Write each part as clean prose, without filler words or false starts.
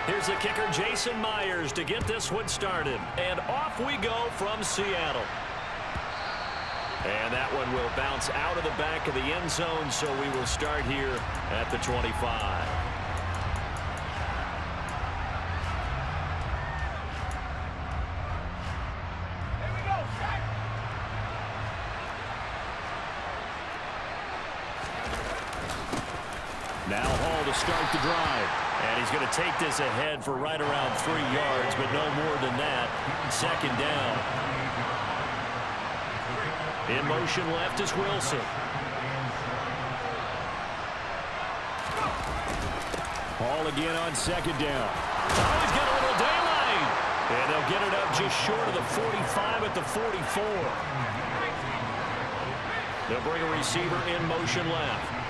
Here's the kicker, Jason Myers, to get this one started. And off we go from Seattle. And that one will bounce out of the back of the end zone, so we will start here at the 25. Now Hall to start the drive. And he's going to take this ahead for right around 3 yards, but no more than that. Second down. In motion left is Wilson. Hall again on second down. Oh, he's got a little daylight. And they'll get it up just short of the 45 at the 44. They'll bring a receiver in motion left.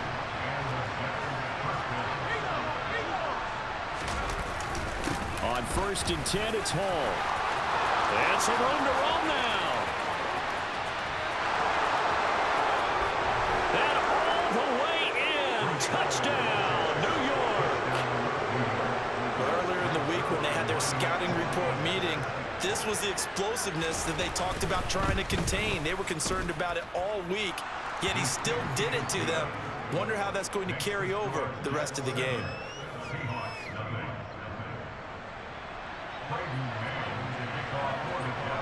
On 1st and 10, it's Hall. And some room to roam now. And all the way in. Touchdown, New York. Earlier in the week when they had their scouting report meeting, this was the explosiveness that they talked about trying to contain. They were concerned about it all week, yet he still did it to them. Wonder how that's going to carry over the rest of the game.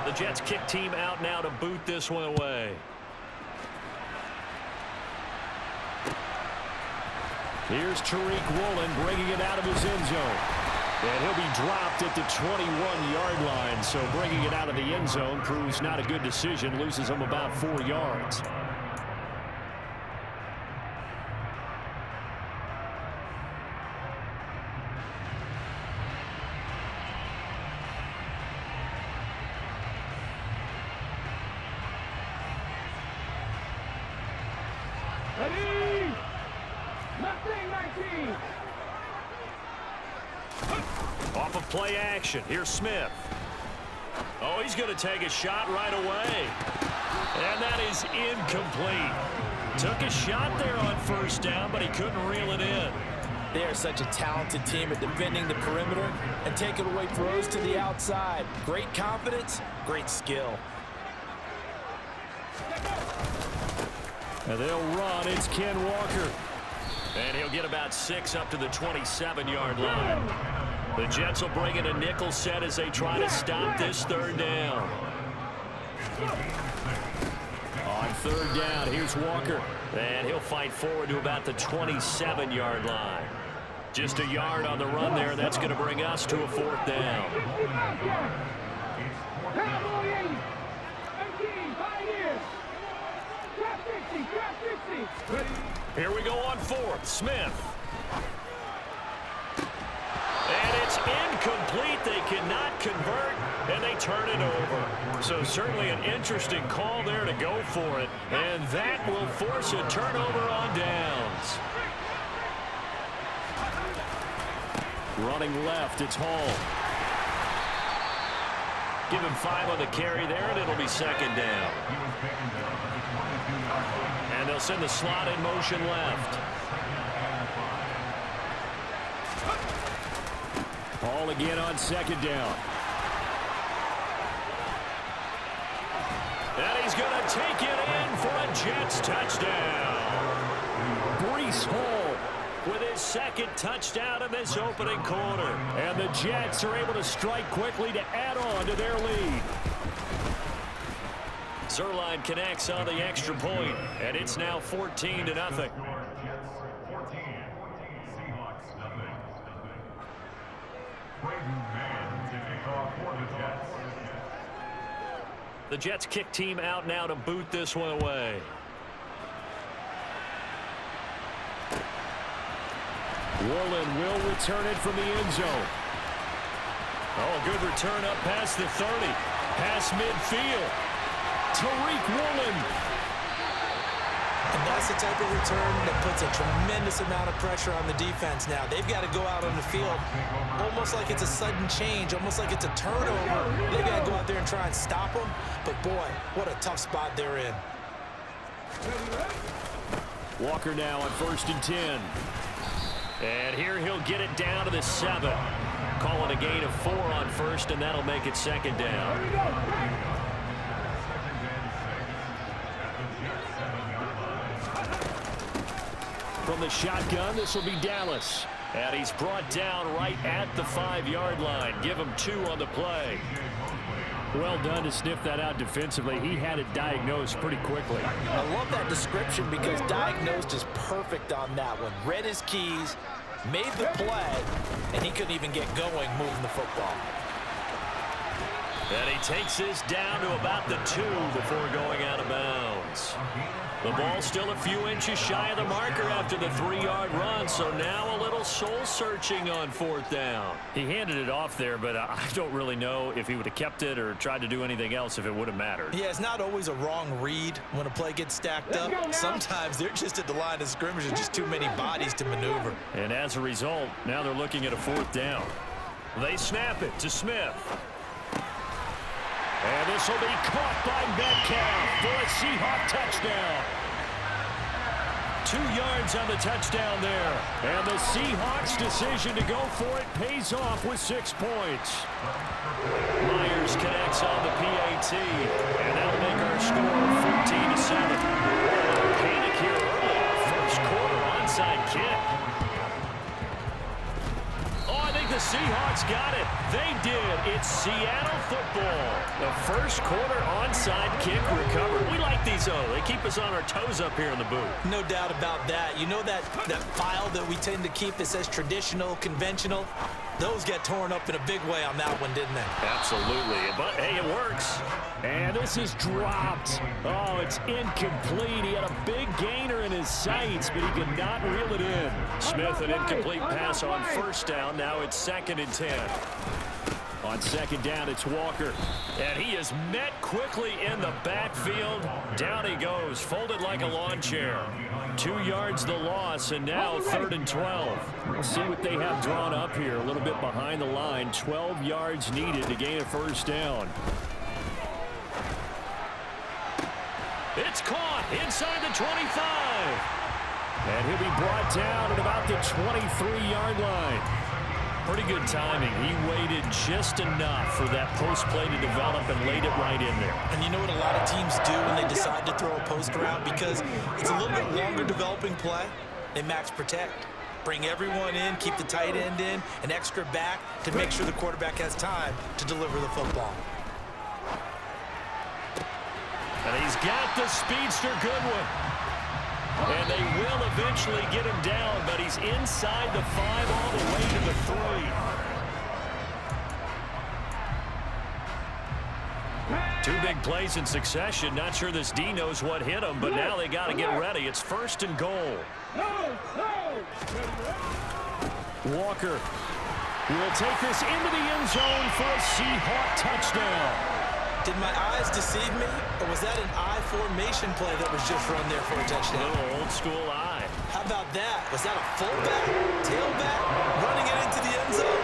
The Jets kick team out now to boot this one away. Here's Tariq Woolen bringing it out of his end zone. And he'll be dropped at the 21-yard line. So bringing it out of the end zone proves not a good decision. Loses him about 4 yards. Off of play action. Here's Smith. Oh, he's going to take a shot right away. And that is incomplete. Took a shot there on 1st down, but he couldn't reel it in. They are such a talented team at defending the perimeter and taking away throws to the outside. Great confidence, great skill. And they'll run. It's Ken Walker. And he'll get about 6 up to the 27-yard line. The Jets will bring in a nickel set as they try to stop this 3rd down. On 3rd down, here's Walker. And he'll fight forward to about the 27-yard line. Just a yard on the run there. That's going to bring us to a 4th down. Here we go on 4th. Smith. And it's incomplete. They cannot convert, and they turn it over. So certainly an interesting call there to go for it. And that will force a turnover on downs. Running left, it's Hall. Give him 5 on the carry there, and it'll be 2nd down. And they'll send the slot in motion left. Hall again on 2nd down. And he's going to take it in for a Jets touchdown. Breece Hall with his 2nd touchdown in this opening quarter. And the Jets are able to strike quickly to add on to their lead. Zerline connects on the extra point, and it's now 14-0. The Jets kick team out now to boot this one away. Woolen will return it from the end zone. Oh, a good return up past the 30. Past midfield. Tariq Woolen. And that's the type of return that puts a tremendous amount of pressure on the defense now. They've got to go out on the field almost like it's a sudden change, almost like it's a turnover. They've got to go out there and try and stop them. But, boy, what a tough spot they're in. Walker now on 1st and 10. And here he'll get it down to the 7. call it a gain of 4 on first, and that'll make it second down. From the shotgun, this will be Dallas. And he's brought down right at the 5-yard line. Give him 2 on the play. Well done to sniff that out defensively. He had it diagnosed pretty quickly. I love that description because diagnosed is perfect on that one. Read his keys, made the play, and he couldn't even get going moving the football. And he takes this down to about the 2 before going out of bounds. The ball still a few inches shy of the marker after the 3-yard run, so now a little soul-searching on 4th down. He handed it off there, but I don't really know if he would have kept it or tried to do anything else if it would have mattered. Yeah, it's not always a wrong read when a play gets stacked up. Sometimes they're just at the line of scrimmage and just too many bodies to maneuver. And as a result, now they're looking at a 4th down. They snap it to Smith. And this will be caught by Metcalf for a Seahawk touchdown. 2 yards on the touchdown there. And the Seahawks' decision to go for it pays off with 6 points. Myers connects on the PAT. And that'll make our score 14-7. Panic here early. First quarter onside kick. The Seahawks got it. They did. It's Seattle football. The first quarter onside kick recovered. We like these, though. They keep us on our toes up here in the booth. No doubt about that. You know that file that we tend to keep that says traditional, conventional? Those get torn up in a big way on that one, didn't they? Absolutely. But, hey, it works. And this is dropped. Oh, it's incomplete. He had a big gainer in his sights, but he could not reel it in. Smith, an incomplete pass on 1st down. Now it's 2nd and 10. On 2nd down, it's Walker. And he is met quickly in the backfield. Down he goes, folded like a lawn chair. 2 yards the loss, and now 3rd and 12. We'll see what they have drawn up here. A little bit behind the line. 12 yards needed to gain a 1st down. It's caught inside the 25. And he'll be brought down at about the 23-yard line. Pretty good timing. He waited just enough for that post play to develop and laid it right in there. And you know what a lot of teams do when they decide to throw a post route? Because it's a little bit longer developing play. They max protect. Bring everyone in, keep the tight end in, an extra back to make sure the quarterback has time to deliver the football. And he's got the speedster Goodwin. And they will eventually get him down, but he's inside the 5 all the way to the 3. 2 big plays in succession. Not sure this D knows what hit him, but now they got to get ready. It's 1st and goal. Walker will take this into the end zone for a Seahawk touchdown. Did my eyes deceive me, or was that an I formation play that was just run there for a touchdown? A little old school eye. How about that? Was that a fullback, tailback, running it into the end zone?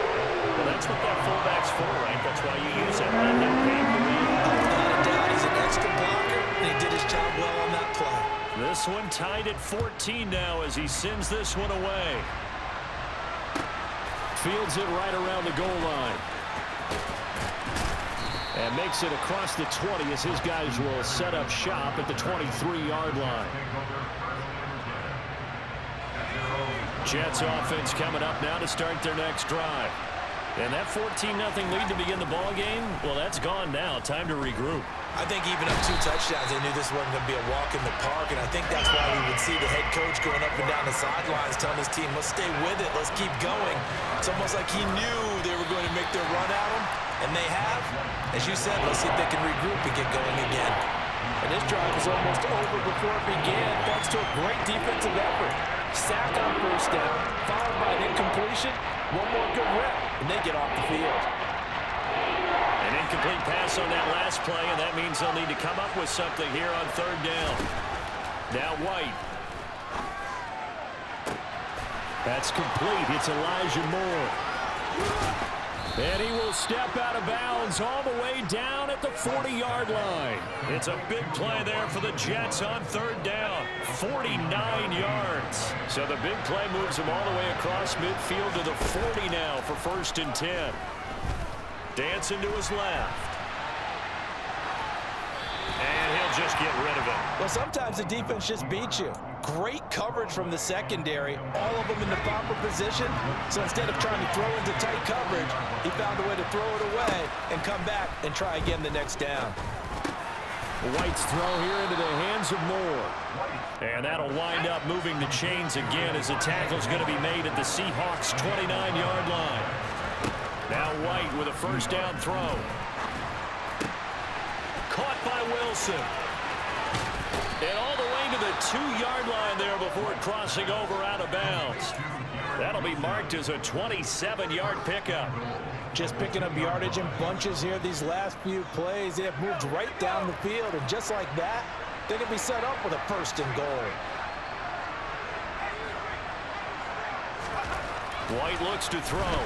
Well, that's what that fullback's for, right? That's why you use it. Let him pave the way. Without a doubt, he's an extra blocker, and he did his job well on that play. This one tied at 14 now as he sends this one away. Fields it right around the goal line. And makes it across the 20 as his guys will set up shop at the 23-yard line. Jets offense coming up now to start their next drive. And that 14-0 lead to begin the ball game, well, that's gone now. Time to regroup. I think even up 2 touchdowns, they knew this wasn't going to be a walk in the park, and I think that's why we would see the head coach going up and down the sidelines telling his team, let's stay with it, let's keep going. It's almost like he knew they were going to make their run at him, and they have. As you said, let's see if they can regroup and get going again. And this drive was almost over before it began, thanks to a great defensive effort. Sack on 1st down, followed by an incompletion, one more good rep, and they get off the field. An incomplete pass on that last play, and that means they'll need to come up with something here on 3rd down. Now White. That's complete. It's Elijah Moore. And he will step out of bounds all the way down at the 40-yard line. It's a big play there for the Jets on third down. 49 yards. So the big play moves him all the way across midfield to the 40 now for 1st and 10. Dancing to his left. And he'll just get rid of it. Well, sometimes the defense just beats you. Great coverage from the secondary, all of them in the proper position. So instead of trying to throw into tight coverage, he found a way to throw it away and come back and try again the next down. White's throw here into the hands of Moore. And that'll wind up moving the chains again as the tackle's going to be made at the Seahawks' 29-yard line. Now White with a first down throw. Caught by Wilson. And all the way to the 2-yard line there before crossing over out of bounds. That'll be marked as a 27-yard pickup. Just picking up yardage in bunches here these last few plays. They have moved right down the field, and just like that, they can be set up with a 1st and goal. White looks to throw.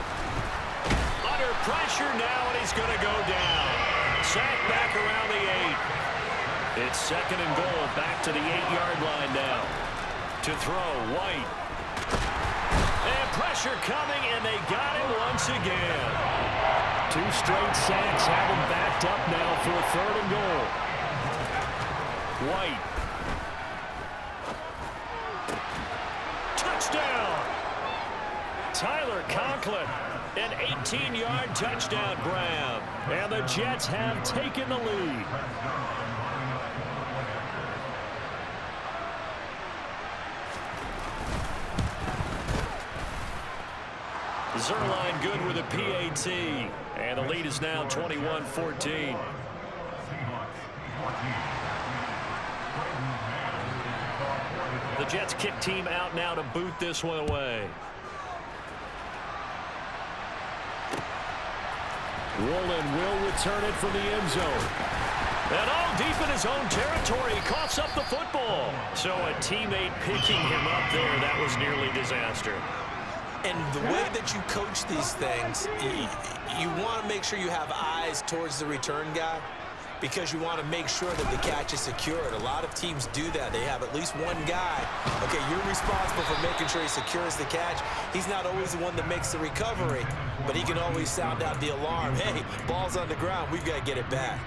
Under pressure now, and he's going to go down. Sacked back around the 8. It's 2nd and goal, back to the 8-yard line now. To throw, White. And pressure coming, and they got him once again. 2 straight sacks have him backed up now for 3rd and goal. White. Touchdown! Tyler Conklin. An 18-yard touchdown grab. And the Jets have taken the lead. Zerline good with a PAT. And the lead is now 21-14. The Jets kick team out now to boot this one away. Rowland will return it from the end zone. And all deep in his own territory, he coughs up the football. So a teammate picking him up there, that was nearly disaster. And the way that you coach these things, you want to make sure you have eyes towards the return guy because you want to make sure that the catch is secured. A lot of teams do that. They have at least one guy. Okay, you're responsible for making sure he secures the catch. He's not always the one that makes the recovery, but he can always sound out the alarm. Hey, ball's on the ground. We've got to get it back.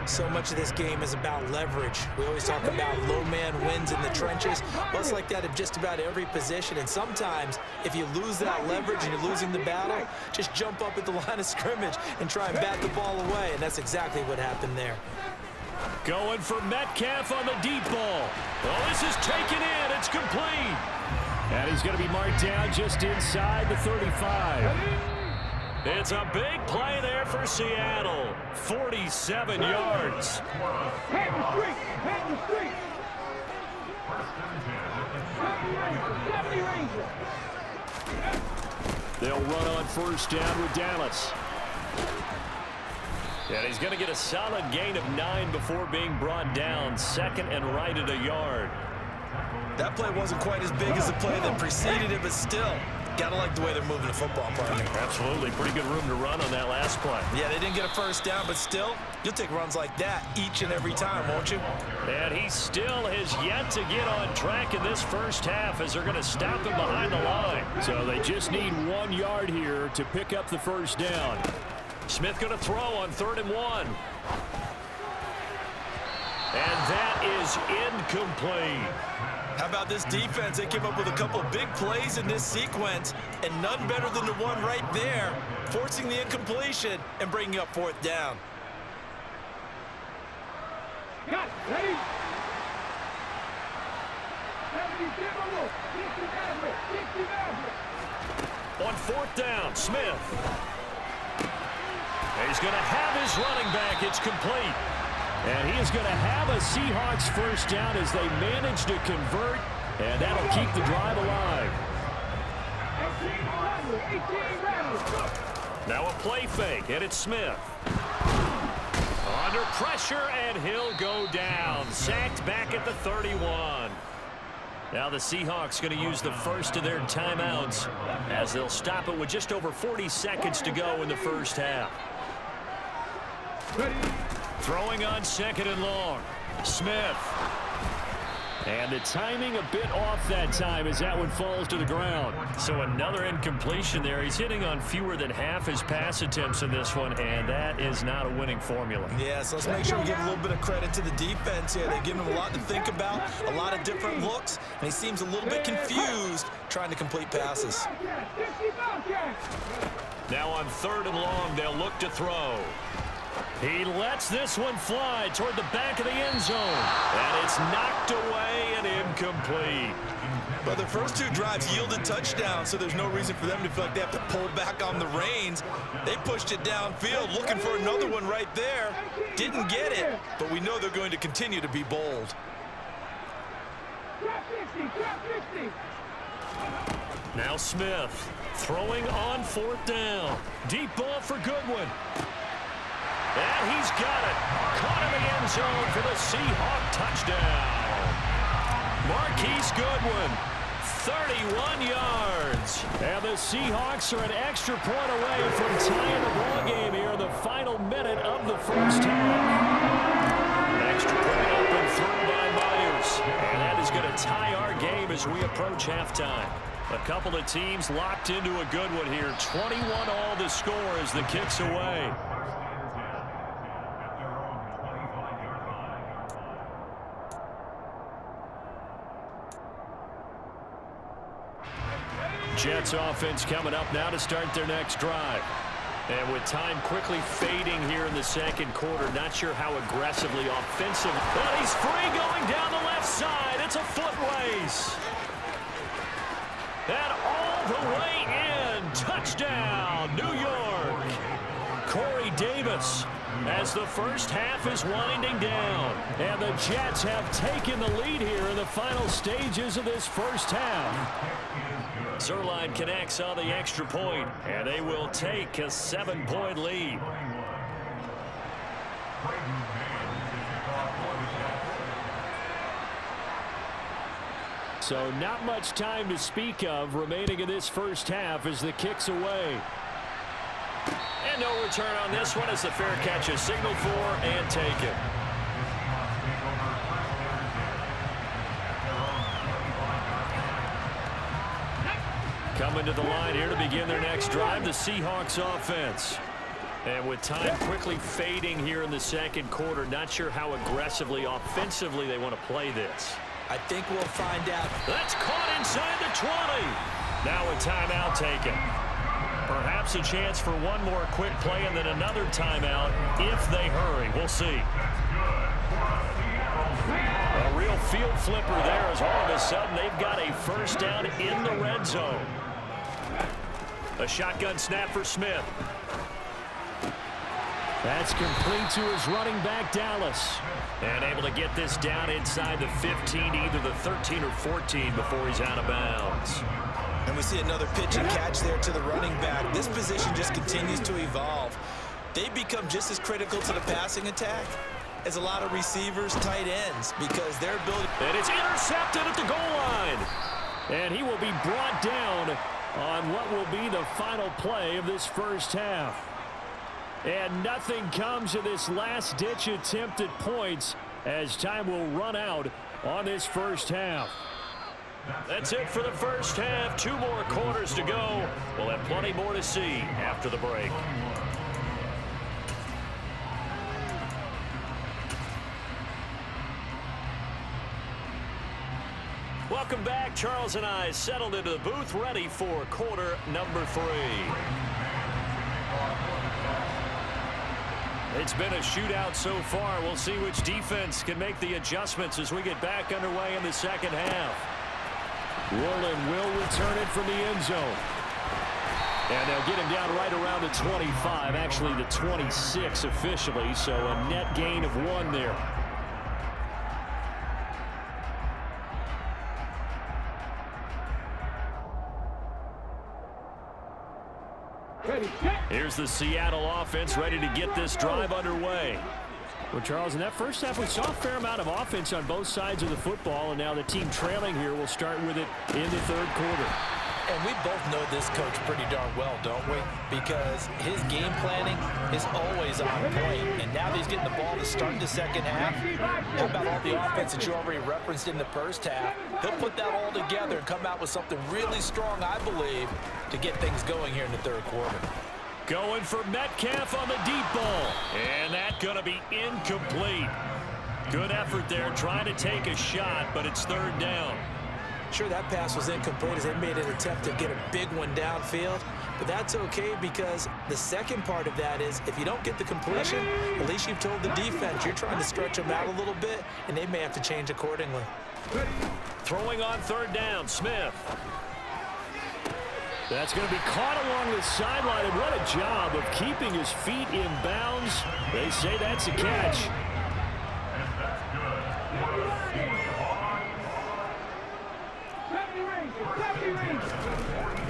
So much of this game is about leverage. We always talk about low man wins in the trenches. Well, it's like that at just about every position. And sometimes, if you lose that leverage and you're losing the battle, just jump up at the line of scrimmage and try and bat the ball away. And that's exactly what happened there. Going for Metcalf on the deep ball. Well, this is taken in. It's complete. And he's going to be marked down just inside the 35. It's a big play there for Seattle. 47 yards. They'll run on first down with Dallas. And he's going to get a solid gain of 9 before being brought down. 2nd and right at a yard. That play wasn't quite as big as the play that preceded it, but still, got to like the way they're moving the football, partner. Absolutely. Pretty good room to run on that last play. Yeah, they didn't get a first down, but still, you'll take runs like that each and every time, won't you? And he still has yet to get on track in this first half as they're going to stop him behind the line. So they just need 1 yard here to pick up the first down. Smith going to throw on 3rd and 1. And that is incomplete. How about this defense? They came up with a couple of big plays in this sequence, and none better than the one right there, forcing the incompletion and bringing up 4th down. Got it. Ready? On 4th down, Smith. He's going to have his running back. It's complete. And he is going to have a Seahawks first down as they manage to convert, and that'll keep the drive alive. Now a play fake, and it's Smith. Under pressure, and he'll go down. Sacked back at the 31. Now the Seahawks going to use the first of their timeouts as they'll stop it with just over 40 seconds to go in the first half. Ready. Throwing on 2nd and long. Smith. And the timing a bit off that time as that one falls to the ground. So another incompletion there. He's hitting on fewer than half his pass attempts in this one, and that is not a winning formula. Yeah, so let's make sure we give a little bit of credit to the defense here. They've given him a lot to think about, a lot of different looks, and he seems a little bit confused trying to complete passes. Now on 3rd and long, they'll look to throw. He lets this one fly toward the back of the end zone. And it's knocked away and incomplete. But their first 2 drives yielded touchdowns, so there's no reason for them to feel like they have to pull back on the reins. They pushed it downfield, looking for another one right there. Didn't get it, but we know they're going to continue to be bold. Now Smith throwing on 4th down. Deep ball for Goodwin. And he's got it. Caught in the end zone for the Seahawk touchdown. Marquise Goodwin, 31 yards. And the Seahawks are an extra point away from tying the ball game here in the final minute of the first half. Extra point up and through by Myers. And that is going to tie our game as we approach halftime. A couple of teams locked into a good one here. 21 all the score as the kick's away. Jets offense coming up now to start their next drive. And with time quickly fading here in the second quarter, not sure how aggressively offensive. But he's free going down the left side. It's a foot race. And all the way in. Touchdown, New York. Corey Davis as the first half is winding down. And the Jets have taken the lead here in the final stages of this first half. Zerline connects on the extra point, and they will take a 7-point lead. So not much time to speak of remaining in this first half as the kick's away. And no return on this one as the fair catch is signaled for and taken. Coming to the line here to begin their next drive, the Seahawks offense. And with time quickly fading here in the second quarter, not sure how aggressively, offensively they want to play this. I think we'll find out. That's caught inside the 20. Now a timeout taken. Perhaps a chance for one more quick play and then another timeout if they hurry. We'll see. A real field flipper there as all of a sudden they've got a first down in the red zone. A shotgun snap for Smith. That's complete to his running back, Dallas. And able to get this down inside the 15, either the 13 or 14 before he's out of bounds. And we see another pitch and catch there to the running back. This position just continues to evolve. They become just as critical to the passing attack as a lot of receivers, tight ends, because their ability. And it's intercepted at the goal line. And he will be brought down on what will be the final play of this first half. And nothing comes of this last-ditch attempt at points as time will run out on this first half. That's it for the first half. 2 more quarters to go. We'll have plenty more to see after the break. Welcome back. Charles and I settled into the booth, ready for quarter number 3. It's been a shootout so far. We'll see which defense can make the adjustments as we get back underway in the second half. Worland will return it from the end zone. And they'll get him down right around the 25, actually the 26 officially, so a net gain of 1 there. Ready, set. Here's the Seattle offense ready to get this drive underway. Well, Charles, in that first half, we saw a fair amount of offense on both sides of the football, and now the team trailing here will start with it in the third quarter. And we both know this coach pretty darn well, don't we? Because his game planning is always on point. And now that he's getting the ball to start the second half, how about all the offense that you already referenced in the first half? He'll put that all together and come out with something really strong, I believe, to get things going here in the third quarter. Going for Metcalf on the deep ball. And that's going to be incomplete. Good effort there, trying to take a shot, but it's third down. Sure, that pass was incomplete as they made an attempt to get a big one downfield, but that's okay because the second part of that is if you don't get the completion, at least you've told the defense you're trying to stretch them out a little bit, and they may have to change accordingly. Throwing on third down, Smith. That's going to be caught along the sideline, and what a job of keeping his feet in bounds. They say that's a catch.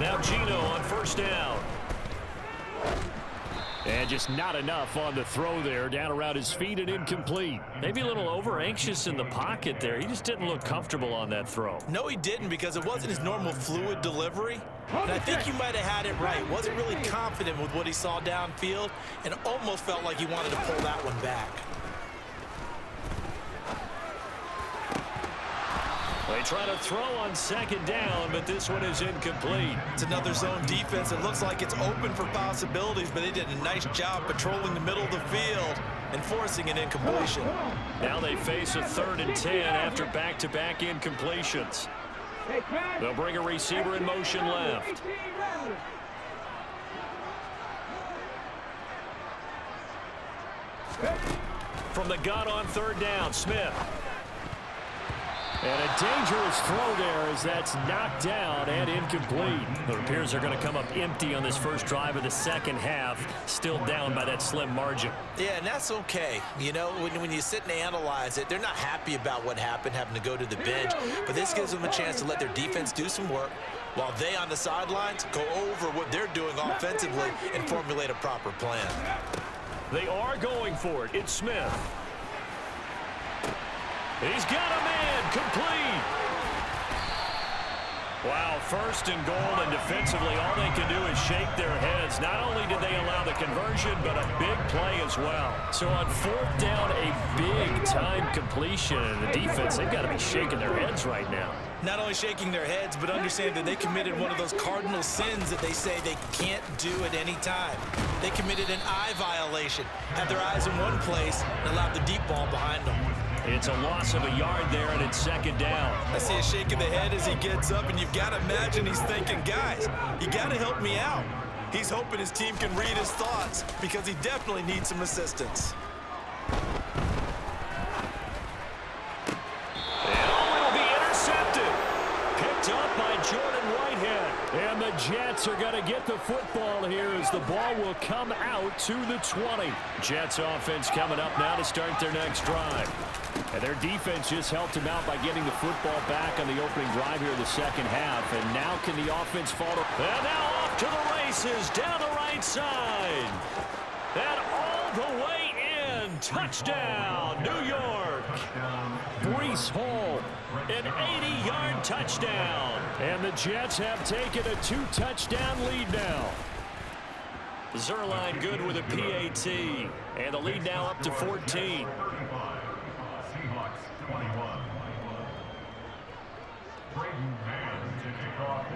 Now Gino on first down. And just not enough on the throw there. Down around his feet and incomplete. Maybe a little over-anxious in the pocket there. He just didn't look comfortable on that throw. No, he didn't because it wasn't his normal fluid delivery. And I think you might have had it right. Wasn't really confident with what he saw downfield and almost felt like he wanted to pull that one back. They try to throw on second down, but this one is incomplete. It's another zone defense. It looks like it's open for possibilities, but they did a nice job patrolling the middle of the field and forcing an incompletion. Now they face a 3rd and 10 after back-to-back incompletions. They'll bring a receiver in motion left. From the gun on third down, Smith. And a dangerous throw there as that's knocked down and incomplete. It appears they're going to come up empty on this first drive of the second half, still down by that slim margin. Yeah, and that's okay. You know, when you sit and analyze it, they're not happy about what happened, having to go to the bench. But this gives them a chance to let their defense do some work while they on the sidelines go over what they're doing offensively and formulate a proper plan. They are going for it. It's Smith. He's got a man, complete. Wow, first and goal, and defensively all they can do is shake their heads. Not only did they allow the conversion, but a big play as well. So on 4th down, a big-time completion. And the defense, they've got to be shaking their heads right now. Not only shaking their heads, but understand that they committed one of those cardinal sins that they say they can't do at any time. They committed an eye violation, had their eyes in one place, and allowed the deep ball behind them. It's a loss of a yard there, and it's second down. I see a shake of the head as he gets up, and you've got to imagine he's thinking, guys, you got to help me out. He's hoping his team can read his thoughts because he definitely needs some assistance. And the Jets are going to get the football here as the ball will come out to the 20. Jets offense coming up now to start their next drive. And their defense just helped them out by getting the football back on the opening drive here in the second half. And now can the offense follow? And now off to the races down the right side. And all the way in. Touchdown, New York. Breece Hall, an 80-yard touchdown. And the Jets have taken a 2-touchdown lead now. Zerline good with a PAT. And the lead now up to 14.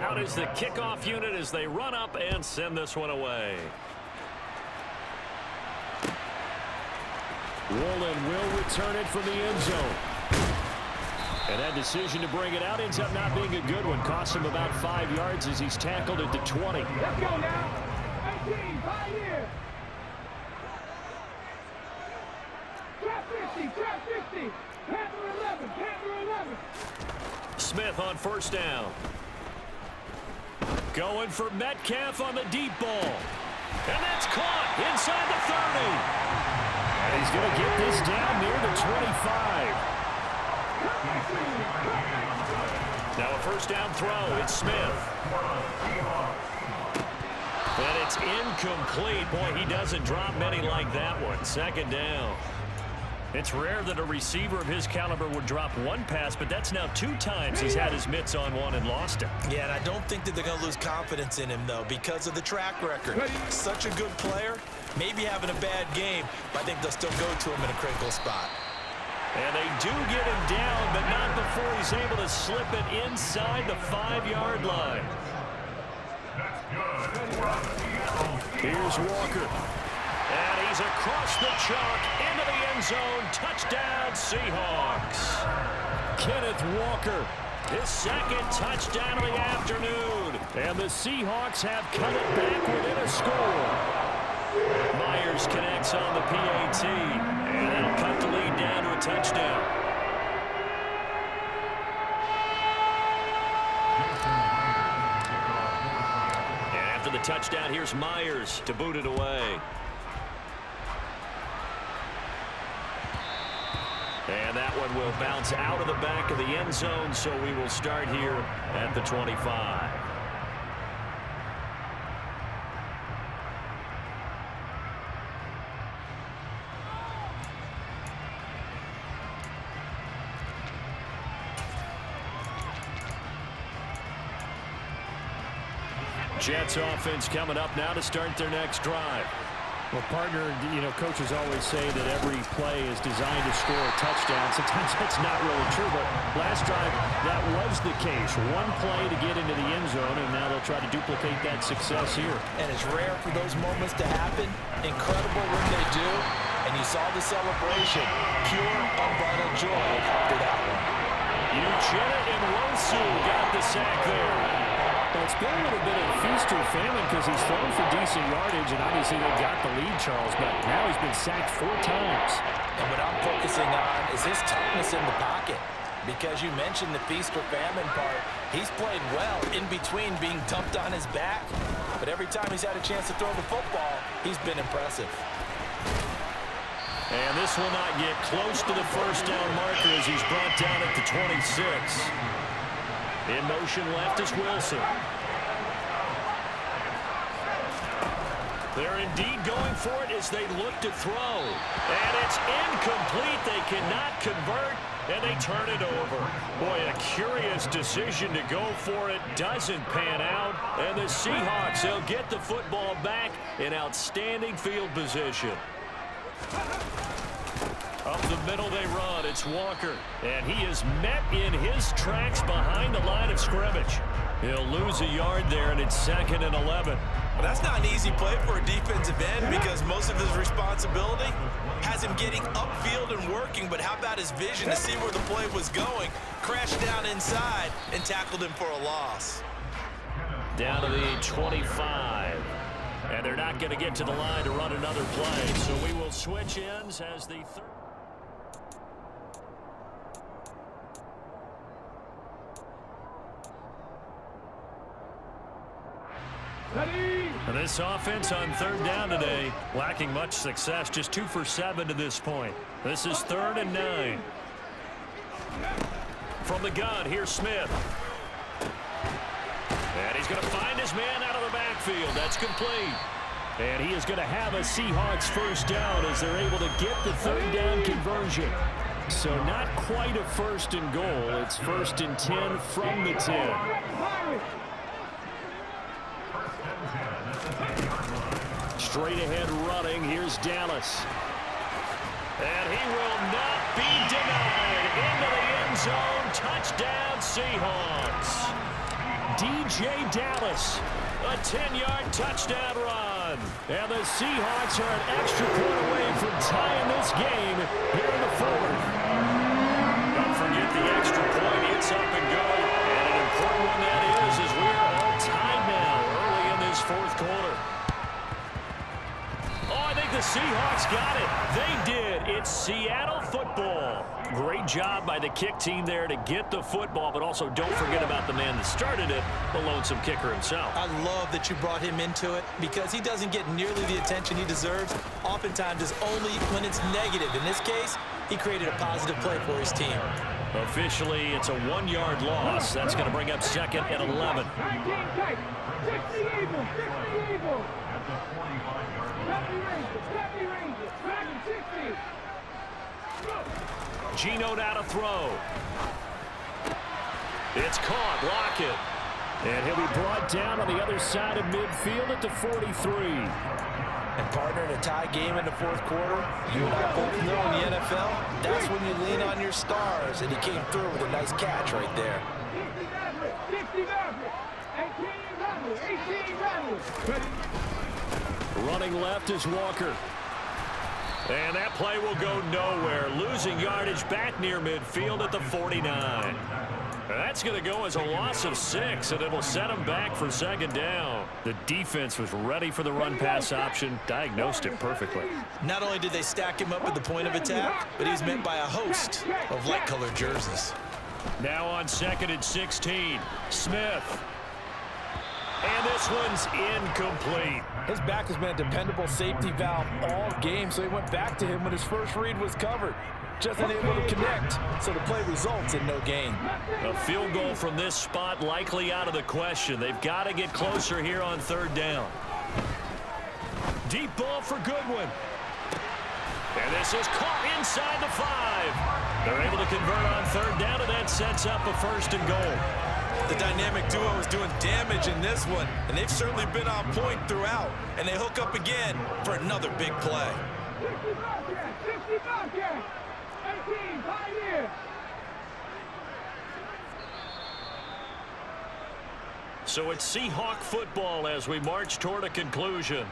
Out is the kickoff unit as they run up and send this one away. Woolen will return it from the end zone. And that decision to bring it out ends up not being a good one. Cost him about 5 yards as he's tackled at the 20. Let's go now. 18, 5 here. Trap 50, trap 50. Panther 11, Panther 11. Smith on first down. Going for Metcalf on the deep ball. And that's caught inside the 30. And he's going to get this down near the 25. Now a first down throw. It's Smith. And it's incomplete. Boy, he doesn't drop many like that one. Second down. It's rare that a receiver of his caliber would drop one pass, but that's now 2 times he's had his mitts on one and lost it. Yeah, and I don't think that they're going to lose confidence in him, though, because of the track record. Such a good player, maybe having a bad game, but I think they'll still go to him in a critical spot. And they do get him down, but not before he's able to slip it inside the 5-yard line. Here's Walker. And he's across the chalk into the end zone. Touchdown, Seahawks. Kenneth Walker, his second touchdown of the afternoon. And the Seahawks have cut it back within a score. Myers connects on the PAT. And that'll cut the lead down to a touchdown. And after the touchdown, here's Myers to boot it away. And that one will bounce out of the back of the end zone, so we will start here at the 25. Jets offense coming up now to start their next drive. Well, partner, coaches always say that every play is designed to score a touchdown. Sometimes that's not really true, but last drive, that was the case. One play to get into the end zone, and now they'll try to duplicate that success here. And it's rare for those moments to happen. Incredible when they do. And you saw the celebration. Pure, unbridled joy after that one. Uchenna and Nwosu got the sack there. Well, it's been a little bit of feast or famine because he's thrown for decent yardage, and obviously they got the lead, Charles, but now he's been sacked 4 times. And what I'm focusing on is his toughness in the pocket. Because you mentioned the feast or famine part, he's played well in between being dumped on his back. But every time he's had a chance to throw the football, he's been impressive. And this will not get close to the first down marker as he's brought down at the 26. In motion left is Wilson. They're indeed going for it as they look to throw. And it's incomplete. They cannot convert, and they turn it over. Boy, a curious decision to go for it. Doesn't pan out. And the Seahawks, they'll get the football back in outstanding field position. Up the middle they run. It's Walker. And he is met in his tracks behind the line of scrimmage. He'll lose a yard there, and it's 2nd and 11. Well, that's not an easy play for a defensive end because most of his responsibility has him getting upfield and working, but how about his vision to see where the play was going? Crashed down inside and tackled him for a loss. Down to the 25. And they're not going to get to the line to run another play, so we will switch ends as the third. And this offense on 3rd down today, lacking much success, just 2 for 7 to this point. This is 3rd and 9. From the gun, here's Smith. And he's going to find his man out of the backfield. That's complete. And he is going to have a Seahawks first down as they're able to get the 3rd down conversion. So not quite a 1st and goal. It's 1st and 10 from the 10. Straight ahead running. Here's Dallas. And he will not be denied. Into the end zone. Touchdown, Seahawks. DJ Dallas. A 10-yard touchdown run. And the Seahawks are an extra point away from tying this game here in the 4th. Don't forget the extra point. It's up and go. And an important one that is as we are all tied now early in this 4th quarter. Oh, I think the Seahawks got it. They did. It's Seattle football. Great job by the kick team there to get the football, but also don't forget about the man that started it, the lonesome kicker himself. I love that you brought him into it because he doesn't get nearly the attention he deserves. Oftentimes it's only when it's negative. In this case, he created a positive play for his team. Officially, it's a 1-yard loss. That's going to bring up 2nd and 11. Gino now to throw. It's caught. Lockett. And he'll be brought down on the other side of midfield at the 43. And partner, in a tie game in the fourth quarter, you and I both know in the NFL, that's when you lean on your stars. And he came through with a nice catch right there. 18 Running left is Walker. And that play will go nowhere. Losing yardage back near midfield at the 49. That's going to go as a loss of 6, and it'll set him back for second down. The defense was ready for the run-pass option, diagnosed it perfectly. Not only did they stack him up at the point of attack, but he's met by a host of light-colored jerseys. Now on 2nd and 16, Smith. And this one's incomplete. His back has been a dependable safety valve all game, so he went back to him when his first read was covered. Just unable to connect, so the play results in no gain. A field goal from this spot likely out of the question. They've got to get closer here on 3rd down. Deep ball for Goodwin. And this is caught inside the 5. They're able to convert on 3rd down, and that sets up a 1st and goal. The dynamic duo is doing damage in this one, and they've certainly been on point throughout. And they hook up again for another big play. 60 Bobcats. 18 Pioneers. So it's Seahawk football as we march toward a conclusion.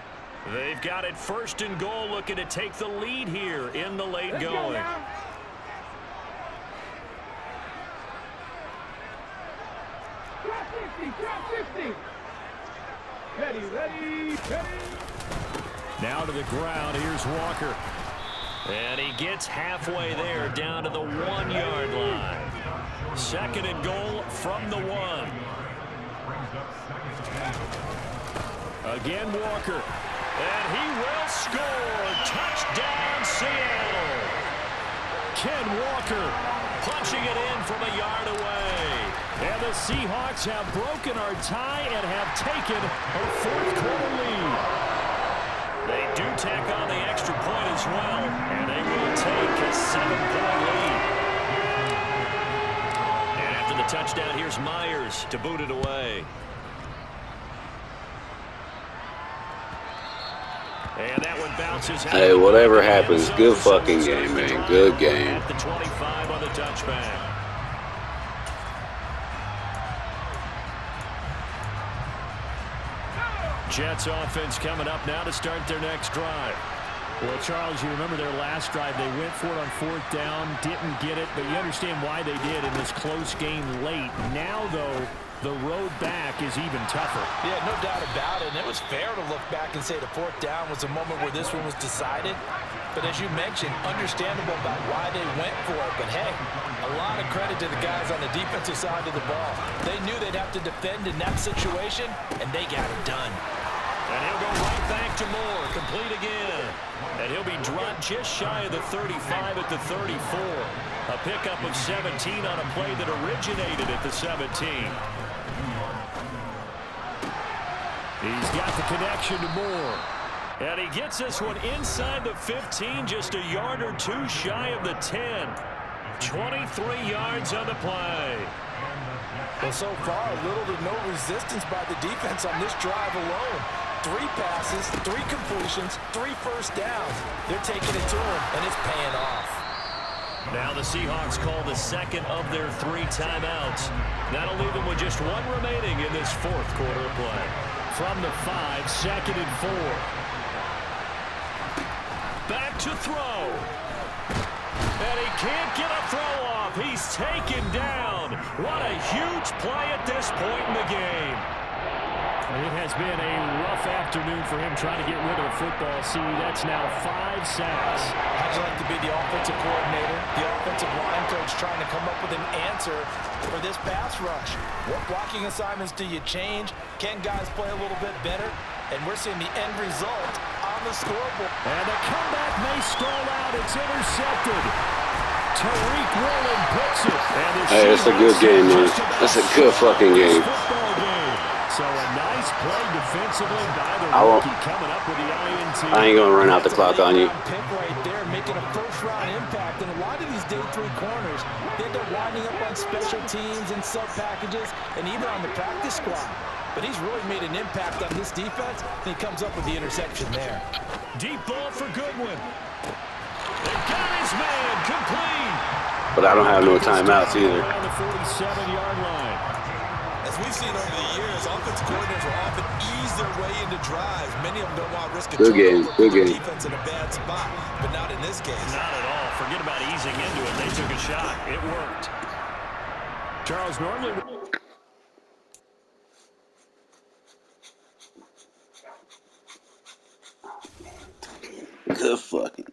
They've got it 1st and goal, looking to take the lead here in the late going. Ready. Now to the ground. Here's Walker. And he gets halfway there, down to the 1-yard line. 2nd and goal from the 1. Again, Walker. And he will score. Touchdown, Seattle. Ken Walker punching it in from a yard away. And the Seahawks have broken our tie and have taken a 4th quarter lead. They do tack on the extra point as well, and they will take a 7-point lead. And after the touchdown, here's Myers to boot it away. And that one bounces out. Hey, whatever happens, good fucking game, man. Good game. At the 25 on the touchback. Jets offense coming up now to start their next drive. Well, Charles, you remember their last drive. They went for it on 4th down, didn't get it, but you understand why they did in this close game late. Now, though, the road back is even tougher. Yeah, no doubt about it. And it was fair to look back and say the 4th down was a moment where this one was decided. But as you mentioned, understandable about why they went for it. But, hey, a lot of credit to the guys on the defensive side of the ball. They knew they'd have to defend in that situation, and they got it done. And he'll go right back to Moore, complete again. And he'll be dropped just shy of the 35 at the 34. A pickup of 17 on a play that originated at the 17. He's got the connection to Moore. And he gets this one inside the 15, just a yard or 2 shy of the 10. 23 yards on the play. Well, so far, little to no resistance by the defense on this drive alone. 3 passes, 3 completions, 3 first downs. They're taking it to him, and it's paying off. Now the Seahawks call the 2nd of their 3 timeouts. That'll leave them with just 1 remaining in this 4th quarter of play. From the 5, 2nd and 4. Back to throw. And he can't get a throw off. He's taken down. What a huge play at this point in the game. It has been a rough afternoon for him trying to get rid of the football. See, that's now 5 sacks. How'd you like to be the offensive coordinator, the offensive line coach trying to come up with an answer for this pass rush? What blocking assignments do you change? Can guys play a little bit better? And we're seeing the end result on the scoreboard. And the comeback may stall out. It's intercepted. Tariq Woolen picks it. Hey, that's a good game, man. That's a good fucking game. So a nice play defensively by the rookie coming up with the INT. I ain't gonna run out the clock on you. Pick right there. making a first-round impact. And a lot of these day 3 corners, they end up winding up on special teams and sub packages and even on the practice squad. But he's really made an impact on this defense, and he comes up with the interception there. Deep ball for Goodwin. They got his man complete. But I don't have no timeouts either. On the 47-yard line. As we've seen over the years, offensive coordinators will often ease their way into drives. Many of them don't want to risk a Good game, good game. defense in a bad spot, but not in this case. Not at all. Forget about easing into it. They took a shot. It worked. Charles, normally... Good fucking